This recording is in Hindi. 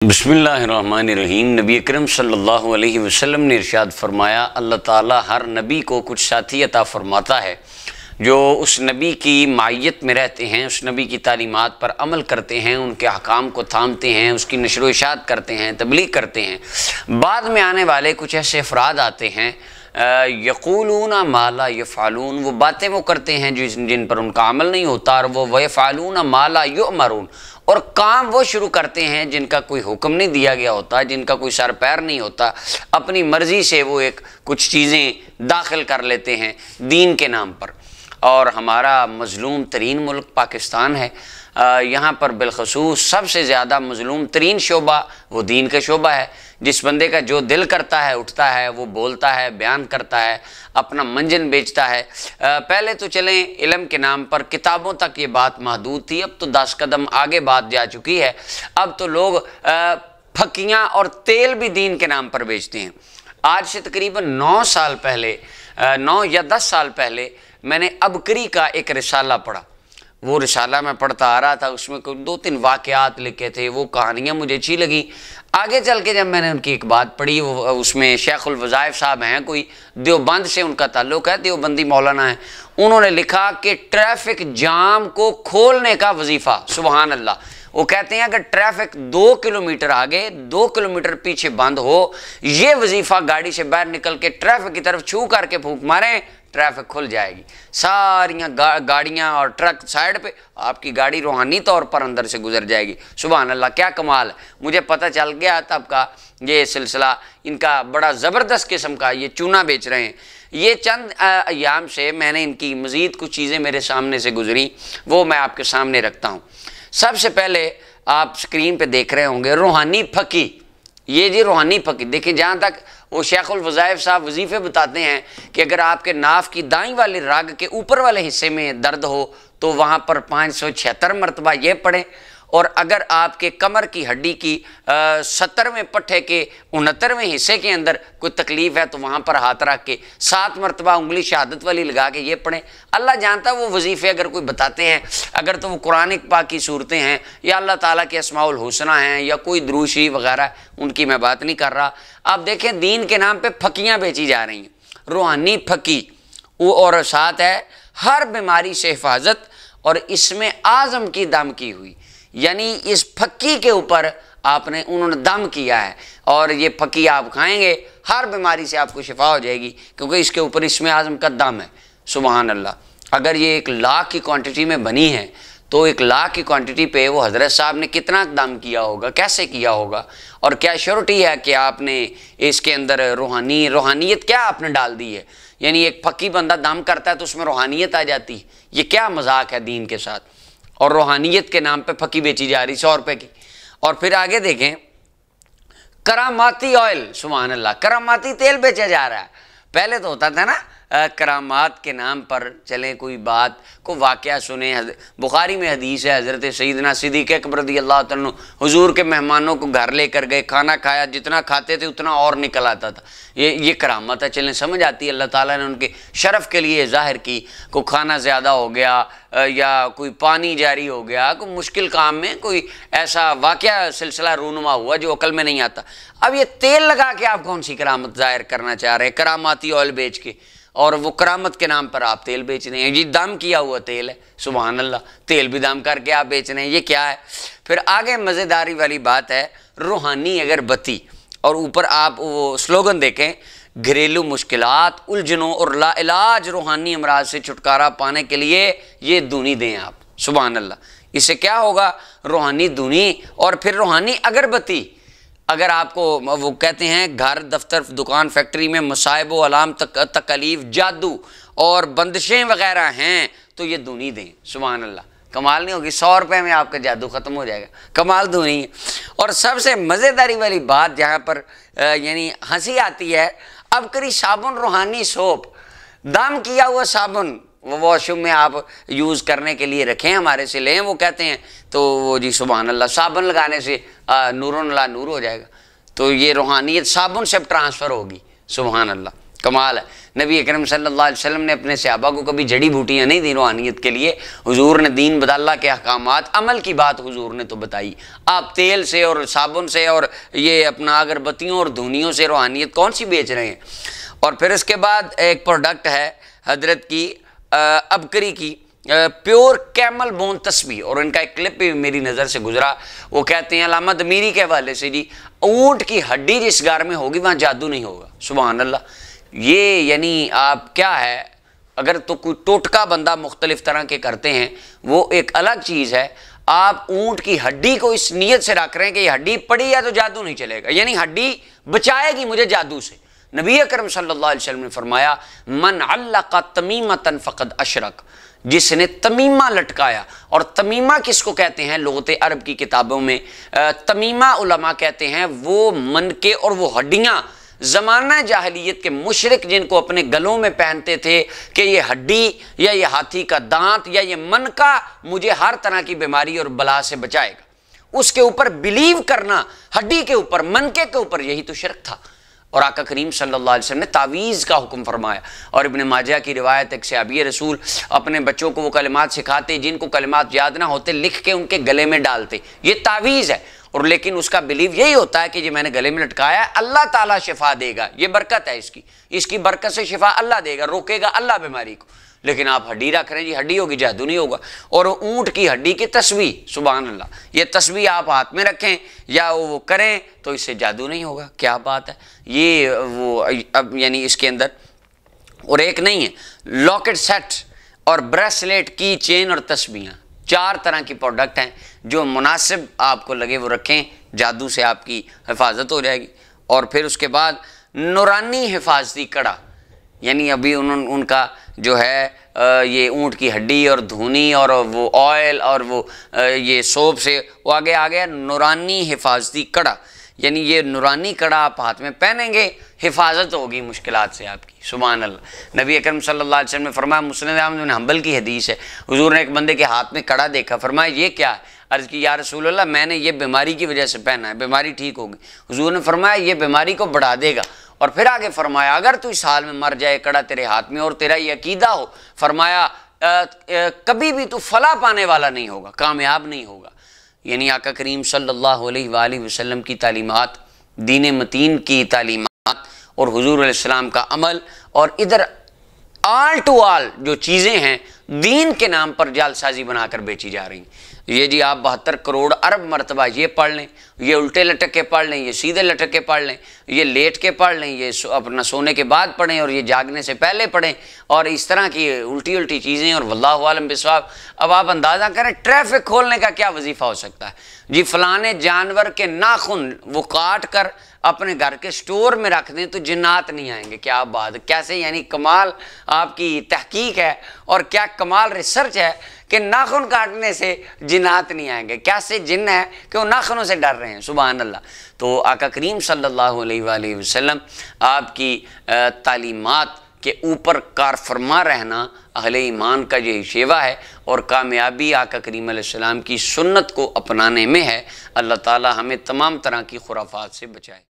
बिस्मिल्लाहिर्रहमानिर्रहीम। नबी अकरम सल्लल्लाहु अलैहि वसल्लम ने इरशाद फरमाया, अल्लाह ताला हर नबी को कुछ साथी अता फरमाता है जो उस नबी की मायत में रहते हैं, उस नबी की तालीमात पर अमल करते हैं, उनके अहकाम को थामते हैं, उसकी नशर व इशाअत करते हैं, तबलीग करते हैं। बाद में आने वाले कुछ ऐसे अफराद आते हैं, यक़ूलूना मा ला यफ़अलून, वो बातें वो करते हैं जिन पर उनका अमल नहीं होता, और वो वयफ़अलूना मा ला युअमरून, और काम वो शुरू करते हैं जिनका कोई हुक्म नहीं दिया गया होता, जिनका कोई सर पैर नहीं होता। अपनी मर्ज़ी से वो कुछ चीज़ें दाखिल कर लेते हैं दीन के नाम पर। और हमारा मज़लूम तरीन मुल्क पाकिस्तान है। यहाँ पर बिलखसूस सबसे ज़्यादा मज़लूम तरीन शोबा वो दीन का शोबा है। जिस बंदे का जो दिल करता है उठता है, वो बोलता है, बयान करता है, अपना मंजन बेचता है। पहले तो चलें इल्म के नाम पर किताबों तक ये बात महदूद थी, अब तो 10 कदम आगे बात जा चुकी है। अब तो लोग फक्कियाँ और तेल भी दीन के नाम पर बेचते हैं। आज से तकरीबन 9 साल पहले, 9 या 10 साल पहले मैंने अबकरी का एक रिसाला पढ़ा। वो रिसाला मैं पढ़ता आ रहा था, उसमें कोई 2-3 वाक़यात लिखे थे, वो कहानियाँ मुझे अच्छी लगी। आगे चल के जब मैंने उनकी एक बात पढ़ी, वो उसमें शेखुल वज़ाइफ साहब हैं, कोई देवबंद से उनका ताल्लुक़ है, देवबंदी मौलाना है। उन्होंने लिखा कि ट्रैफिक जाम को खोलने का वजीफ़ा, सुबहान अल्लाह। वो कहते हैं अगर ट्रैफिक 2 किलोमीटर आगे 2 किलोमीटर पीछे बंद हो, ये वजीफ़ा गाड़ी से बाहर निकल के ट्रैफिक की तरफ छू करके फूंक मारें, ट्रैफिक खुल जाएगी। सारियाँ गाड़ियाँ और ट्रक साइड पे, आपकी गाड़ी रूहानी तौर पर अंदर से गुजर जाएगी। सुभान अल्लाह, क्या कमाल है। मुझे पता चल गया तब का ये सिलसिला इनका बड़ा ज़बरदस्त किस्म का, ये चूना बेच रहे हैं। ये चंद अयाम से मैंने इनकी मज़ीद कुछ चीज़ें मेरे सामने से गुजरी, वो मैं आपके सामने रखता हूँ। सबसे पहले आप स्क्रीन पे देख रहे होंगे रूहानी फ़की। ये जी रूहानी फ़की, देखिए जहाँ तक वो शेखुल वज़ाइफ साहब वजीफ़े बताते हैं कि अगर आपके नाफ की दाईं वाली रग के ऊपर वाले हिस्से में दर्द हो तो वहाँ पर 576 मरतबा ये पढ़ें, और अगर आपके कमर की हड्डी की 70वें पट्टे के 69वें हिस्से के अंदर कोई तकलीफ़ है तो वहाँ पर हाथ रख के 7 मरतबा उंगली शहादत वाली लगा के ये पढ़ें। अल्लाह जानता वो वजीफ़े अगर कोई बताते हैं, अगर तो वो कुरान पाक की सूरतें हैं या अल्लाह ताला के अस्माउल हुस्ना हैं या कोई दुरूशी वगैरह, उनकी मैं बात नहीं कर रहा। आप देखें दीन के नाम पर फ़कियाँ बेची जा रही हैं, रूहानी फ़की वो, और साथ है हर बीमारी से हिफाजत, और इसमें आज़म की दम की हुई, यानी इस फक्की के ऊपर उन्होंने दम किया है, और ये फक्की आप खाएंगे हर बीमारी से आपको शिफा हो जाएगी, क्योंकि इसके ऊपर इसमें आज़म का दम है। सुभान अल्लाह। अगर ये 1 लाख की क्वांटिटी में बनी है तो 1 लाख की क्वांटिटी पे वो हज़रत साहब ने कितना दम किया होगा, कैसे किया होगा, और क्या श्योरिटी है कि आपने इसके अंदर रूहानियत क्या आपने डाल दी है। यानी एक फक्की बंदा दम करता है तो उसमें रूहानियत आ जाती है। ये क्या मजाक है दीन के साथ, और रूहानियत के नाम पे फकी बेची जा रही 100 रुपए की। और फिर आगे देखें करामाती ऑयल, सुभान अल्लाह, करामाती तेल बेचा जा रहा है। पहले तो होता था ना करामात के नाम पर चलें कोई बात को वाक़या सुने। बुखारी में हदीस है, हज़रत सईदना सिद्दीक़ अकबर रज़ियल्लाहु अन्हु हुज़ूर के मेहमानों को घर लेकर गए, खाना खाया, जितना खाते थे उतना और निकल आता था। ये करामत है। चलें समझ आती है, अल्लाह ताला ने उनके शरफ़ के लिए ज़ाहिर की। कोई खाना ज़्यादा हो गया या कोई पानी जारी हो गया, कोई मुश्किल काम में कोई ऐसा वाक़या सिलसिला रूनुमा हुआ जो अकल में नहीं आता। अब ये तेल लगा के आप कौन सी करामत ज़ाहिर करना चाह रहे हैं, करामाती ऑयल बेच के, और वो करामत के नाम पर आप तेल बेच रहे हैं। ये दम किया हुआ तेल है, सुभान अल्लाह, तेल भी दम करके आप बेच रहे हैं, ये क्या है। फिर आगे मज़ेदारी वाली बात है रूहानी अगरबत्ती, और ऊपर आप वो स्लोगन देखें, घरेलू मुश्किलात, उलझनों और लाइलाज रूहानी अमराज से छुटकारा पाने के लिए ये दूनी दें आप, सुभान अल्लाह। इससे क्या होगा, रूहानी दूनी और फिर रूहानी अगरबत्ती। अगर आपको वो कहते हैं घर दफ्तर दुकान फैक्ट्री में मसाइब व अलाम तकलीफ जादू और बंदिशें वगैरह हैं तो ये दूनी दें, सुभान अल्लाह। कमाल नहीं होगी, 100 रुपये में आपका जादू ख़त्म हो जाएगा, कमाल दूनी है। और सबसे मज़ेदारी वाली बात जहाँ पर यानी हंसी आती है, अबकरी साबुन रूहानी सोप, दम किया हुआ साबुन, वो वॉशरूम में आप यूज़ करने के लिए रखें, हमारे से लें, वो कहते हैं तो वो जी सुभान अल्लाह, साबुन लगाने से नूरुन ला नूर हो जाएगा। तो ये रूहानियत साबुन से ट्रांसफ़र होगी, सुभान अल्लाह। कमाल है। नबी अकरम सल्लल्लाहु अलैहि वसल्लम ने अपने सहाबा को कभी जड़ी बूटियाँ नहीं दी रूहानियत के लिए। हुजूर ने दीन बदल्ला के अहकामात, अमल की बात हुजूर ने तो बताई। आप तेल से और साबुन से और ये अपना अगरबत्तियों और धुनियों से रूहानियत कौन सी बेच रहे हैं। और फिर उसके बाद एक प्रोडक्ट है हजरत की अबकरी की प्योर कैमल बोन तस्बीह, और इनका एक क्लिप भी मेरी नज़र से गुजरा। वो कहते हैं अल्लामा दमीरी के हवाले से, जी ऊँट की हड्डी जिस घर में होगी वहाँ जादू नहीं होगा। सुभान अल्लाह। ये यानी आप क्या है, अगर तो कोई टोटका बंदा मुख्तलिफ तरह के करते हैं वो एक अलग चीज़ है। आप ऊँट की हड्डी को इस नीयत से रख रहे हैं कि ये हड्डी पड़ी है तो जादू नहीं चलेगा, यानी हड्डी बचाएगी मुझे जादू से। नबी अकरम सल्लल्लाहु अलैहि वसल्लम ने फरमाया मन अल्लक़ तमीमतन फ़क़द अशरक, जिसने तमीमा लटकाया। और तमीमा किसको कहते हैं? लुग़त अरब की किताबों में तमीमा उलमा कहते हैं वो मनके और वो हड्डियाँ ज़माना जाहिलियत के मुशरिक जिनको अपने गलों में पहनते थे कि ये हड्डी या ये हाथी का दांत या ये मनका मुझे हर तरह की बीमारी और बला से बचाएगा, उसके ऊपर बिलीव करना, हड्डी के ऊपर, मनके के ऊपर, यही तो शिरक था। और आका करीम सल्लल्लाहु अलैहि वसल्लम ने तावीज़ का हुक्म फरमाया। और इब्न माजा की रिवायत, एक सहाबी रसूल अपने बच्चों को वो कलिमात सिखाते जिनको कलिमात याद ना होते लिख के उनके गले में डालते, ये तावीज़ है। और लेकिन उसका बिलीव यही होता है कि ये मैंने गले में लटकाया है, अल्लाह ताला शिफा देगा, ये बरकत है इसकी बरकत से शिफा अल्लाह देगा, रोकेगा अल्लाह बीमारी को। लेकिन आप हड्डी रख रहे हैं, जी हड्डी होगी जादू नहीं होगा। और ऊँट की हड्डी की तस्बीह, सुभान अल्लाह, ये तस्बीह आप हाथ में रखें या वो करें तो इससे जादू नहीं होगा। क्या बात है ये वो अब यानी इसके अंदर। और एक नहीं है, लॉकेट सेट और ब्रेसलेट की चेन और तस्बीहां, 4 तरह की प्रोडक्ट हैं जो मुनासिब आपको लगे वो रखें, जादू से आपकी हिफाजत हो जाएगी। और फिर उसके बाद नूरानी हिफाजती कड़ा, यानी अभी उनका जो है ये ऊँट की हड्डी और धुनी और वो ऑयल और वो ये सोप से वो आगे आ गया नूरानी हिफाजती कड़ा, यानी ये नूरानी कड़ा आप हाथ में पहनेंगे, हिफाजत होगी मुश्किलात से आपकी। सुभान अल्लाह। नबी अकरम सल्लल्लाहु अलैहि वसल्लम ने फरमाया, मुस्लिम अहमद बिन हंबल की हदीस है, हुजूर ने एक बंदे के हाथ में कड़ा देखा, फरमाया ये क्या है? अर्ज़ की या रसूल अल्लाह मैंने ये बीमारी की वजह से पहना है, बीमारी ठीक होगी। हुजूर ने फरमाया ये बीमारी को बढ़ा देगा। और फिर आगे फरमाया अगर तू इस हाल में मर जाए, कड़ा तेरे हाथ में और तेरा ये अकीदा हो, फरमाया कभी भी तू फला पाने वाला नहीं होगा, कामयाब नहीं होगा। यानी आका करीम सल्लल्लाहु अलैहि वसल्लम की तालीमात, दीन मतीन की तालीमात और हुजूर अलैहिस्सलाम का अमल, और इधर आल टू आल जो चीज़ें हैं दीन के नाम पर जालसाजी बनाकर बेची जा रही हैं। ये जी आप 72 करोड़ अरब मरतबा ये पढ़ लें, ये उल्टे लटक के पढ़ लें, ये सीधे लटक के पढ़ लें, ये लेट के पढ़ लें, ये अपना सोने के बाद पढ़ें और ये जागने से पहले पढ़ें, और इस तरह की उल्टी उल्टी चीज़ें। और वल्लाहु आलम बिस्वाब। अब आप अंदाज़ा करें ट्रैफिक खोलने का क्या वजीफ़ा हो सकता है जी। फलाने जानवर के नाखून वो काट कर अपने घर के स्टोर में रख दें तो जिन्नात नहीं आएंगे। क्या बात, कैसे यानी कमाल आपकी तहकीक है और क्या कमाल रिसर्च है कि नाखून काटने से जिन्नात नहीं आएंगे। कैसे जिन्न है कि वो नाखूनों से डर रहे हैं। सुभान अल्लाह। तो आका करीम सल्लल्लाहु अलैहि वसल्लम आपकी तालीमात के ऊपर कार फरमा रहना अहले ईमान का यही शेवा है, और कामयाबी आका करीम अलैहिस्सलाम की सुन्नत को अपनाने में है। अल्लाह ताला हमें तमाम तरह की खुराफात से बचाए।